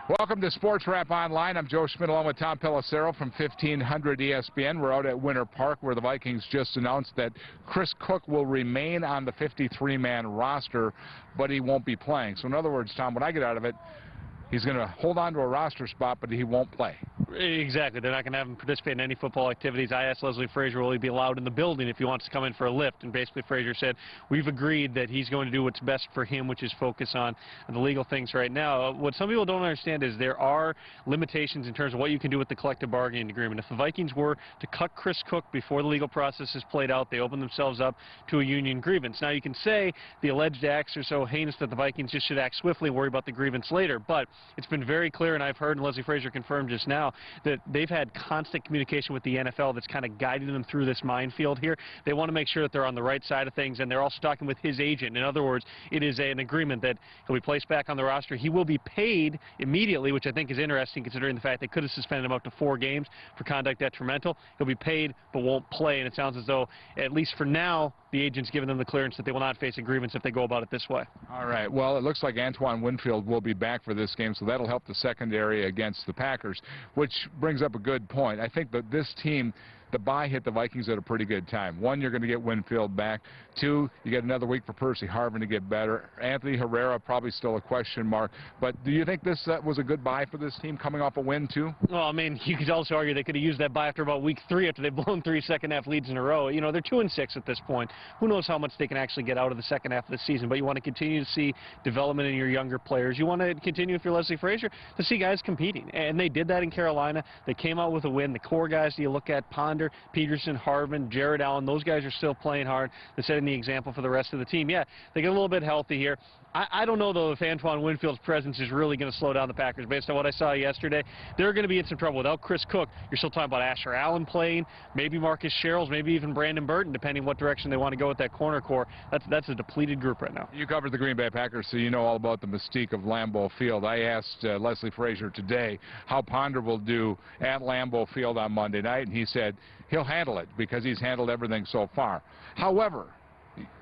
Welcome to Sports Wrap Online. I'm Joe Schmit along with Tom Pelissero from 1500 ESPN. We're out at Winter Park where the Vikings just announced that Chris Cook will remain on the 53-man roster, but he won't be playing. So in other words, Tom, what I get out of it, he's going to hold on to a roster spot, but he won't play. Exactly. They're not going to have him participate in any football activities. I asked Leslie Frazier, will he be allowed in the building if he wants to come in for a lift? And basically Frazier said, we've agreed that he's going to do what's best for him, which is focus on the legal things right now. What some people don't understand is there are limitations in terms of what you can do with the collective bargaining agreement. If the Vikings were to cut Chris Cook before the legal process is played out, they open themselves up to a union grievance. Now you can say the alleged acts are so heinous that the Vikings just should act swiftly and worry about the grievance later, but it's been very clear, and I've heard, and Leslie Frazier confirmed just now, that they've had constant communication with the NFL that's kind of guiding them through this minefield here. They want to make sure that they're on the right side of things, and they're also talking with his agent. In other words, it is an agreement that he'll be placed back on the roster. He will be paid immediately, which I think is interesting considering the fact they could have suspended him up to 4 games for conduct detrimental. He'll be paid but won't play, and it sounds as though, at least for now, the agent's given them the clearance that they will not face a grievance if they go about it this way. All right. Well, it looks like Antoine Winfield will be back for this game, so that'll help the secondary against the Packers, which brings up a good point. I think that this team, the bye hit the Vikings at a pretty good time. 1, you're going to get Winfield back. 2, you get another week for Percy Harvin to get better. Anthony Herrera, probably still a question mark. But do you think this was a good bye for this team coming off a win, too? Well, I mean, you could also argue they could have used that bye after about week 3 after they've blown 3 second-half leads in a row. You know, they're 2-6 at this point. Who knows how much they can actually get out of the second half of the season, but you want to continue to see development in your younger players. You want to continue, if you're Leslie Frazier, to see guys competing. And they did that in Carolina. They came out with a win. The core guys you look at, Ponder, Peterson, Harvin, Jared Allen, those guys are still playing hard. They're setting the example for the rest of the team. Yeah, they get a little bit healthy here. I don't know, though, if Antoine Winfield's presence is really going to slow down the Packers. Based on what I saw yesterday, they're going to be in some trouble. Without Chris Cook, you're still talking about Asher Allen playing, maybe Marcus Sherrills, maybe even Brandon Burton, depending what direction they want to go with that corner core. That's a depleted group right now. You covered the Green Bay Packers, so you know all about the mystique of Lambeau Field. I asked Leslie Frazier today how Ponder will do at Lambeau Field on Monday night, and he said he'll handle it because he's handled everything so far. However,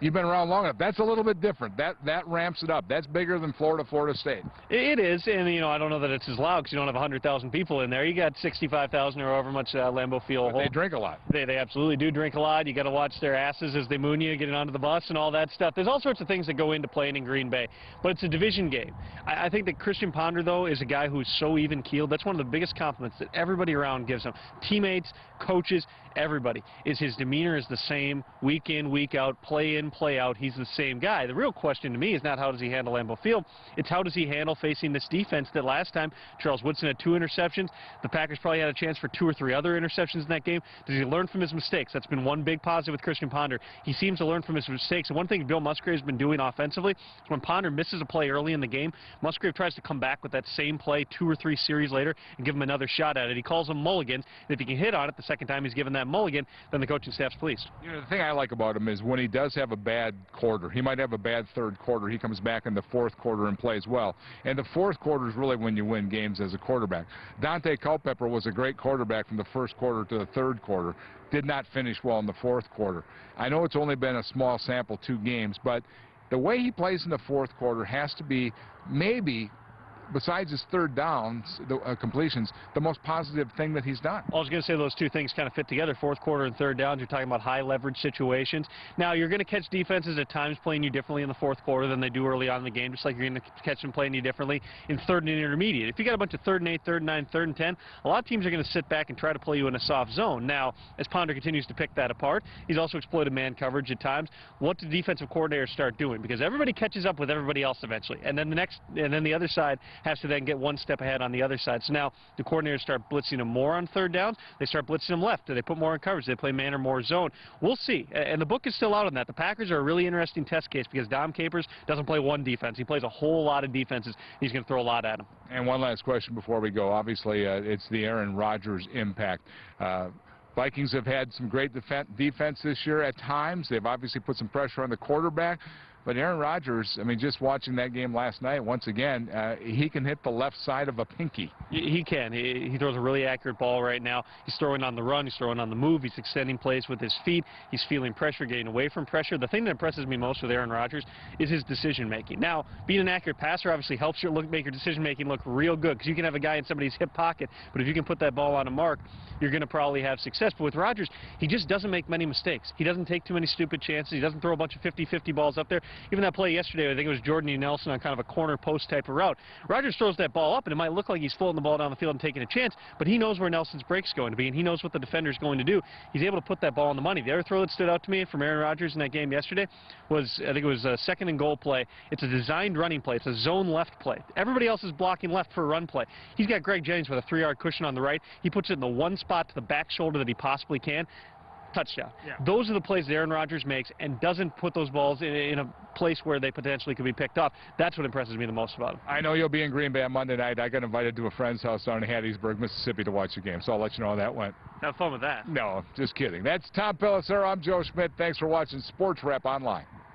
you've been around long enough. That's a little bit different. That ramps it up. That's bigger than Florida State. It is, and you know, I don't know that it's as loud because you don't have 100,000 people in there. You got 65,000 or however much Lambeau Field holds. They drink a lot. They absolutely do drink a lot. You got to watch their asses as they moon you, getting onto the bus and all that stuff. There's all sorts of things that go into playing in Green Bay, but it's a division game. I think that Christian Ponder, though, is a guy who's so even-keeled. That's one of the biggest compliments that everybody around gives him. Teammates, coaches, everybody, is his demeanor is the same week in, week out, play in, play out. He's the same guy. The real question to me is not how does he handle Lambeau Field, it's how does he handle facing this defense that last time Charles Woodson had 2 interceptions. The Packers probably had a chance for 2 or 3 other interceptions in that game. Does he learn from his mistakes? That's been one big positive with Christian Ponder. He seems to learn from his mistakes. And one thing Bill Musgrave's been doing offensively is when Ponder misses a play early in the game, Musgrave tries to come back with that same play 2 or 3 series later and give him another shot at it. He calls them mulligans, and if he can hit on it the second time he's given that mulligan, then the coaching staff's pleased. You know, the thing I like about him is when he does have a bad quarter, he might have a bad third quarter, he comes back in the 4th quarter and plays well. And the 4th quarter is really when you win games as a quarterback. Dante Culpepper was a great quarterback from the 1st quarter to the 3rd quarter. Did not finish well in the 4th quarter. I know it's only been a small sample, 2 games, but the way he plays in the 4th quarter has to be maybe, besides his 3rd downs, the completions, the most positive thing that he's done. I was going to say those 2 things kind of fit together, 4th quarter and 3rd downs. You're talking about high leverage situations. Now, you're going to catch defenses at times playing you differently in the 4th quarter than they do early on in the game, just like you're going to catch them playing you differently in 3rd and intermediate. If you got a bunch of 3rd and 8, 3rd and 9, 3rd and 10, a lot of teams are going to sit back and try to play you in a soft zone. Now, as Ponder continues to pick that apart, he's also exploited man coverage at times. What do defensive coordinators start doing? Because everybody catches up with everybody else eventually, and then the other side has to then get one step ahead on the other side. So now the coordinators start blitzing them more on 3rd downs. They start blitzing them left. Do they put more in coverage? Do they play man or more zone? We'll see. And the book is still out on that. The Packers are a really interesting test case because Dom Capers doesn't play one defense. He plays a whole lot of defenses. He's going to throw a lot at them. And one last question before we go. Obviously, it's the Aaron Rodgers impact. Vikings have had some great defense this year at times. They've obviously put some pressure on the quarterback. But Aaron Rodgers, I mean, just watching that game last night, once again, he can hit the left side of a pinky. He can. He throws a really accurate ball right now. He's throwing on the run. He's throwing on the move. He's extending plays with his feet. He's feeling pressure, getting away from pressure. The thing that impresses me most with Aaron Rodgers is his decision-making. Now, being an accurate passer obviously helps you make your decision-making look real good, because you can have a guy in somebody's hip pocket, but if you can put that ball on a mark, you're going to probably have success. But with Rodgers, he just doesn't make many mistakes. He doesn't take too many stupid chances. He doesn't throw a bunch of 50-50 balls up there. Even that play yesterday, I think it was Jordan E. Nelson on kind of a corner post type of route. Rodgers throws that ball up, and it might look like he's floating the ball down the field and taking a chance, but he knows where Nelson's break's going to be, and he knows what the defender's going to do. He's able to put that ball on the money. The other throw that stood out to me from Aaron Rodgers in that game yesterday was, I think it was a 2nd and goal play. It's a designed running play. It's a zone left play. Everybody else is blocking left for a run play. He's got Greg Jennings with a 3-yard cushion on the right. He puts it in the one spot to the back shoulder that he possibly can. Touchdown. Yeah. Those are the plays that Aaron Rodgers makes, and doesn't put those balls in a place where they potentially could be picked off. That's what impresses me the most about him. I know you'll be in Green Bay on Monday night. I got invited to a friend's house down in Hattiesburg, Mississippi to watch the game, so I'll let you know how that went. Have fun with that. No, just kidding. That's Tom Pelissero. I'm Joe Schmit. Thanks for watching Sports Rep Online.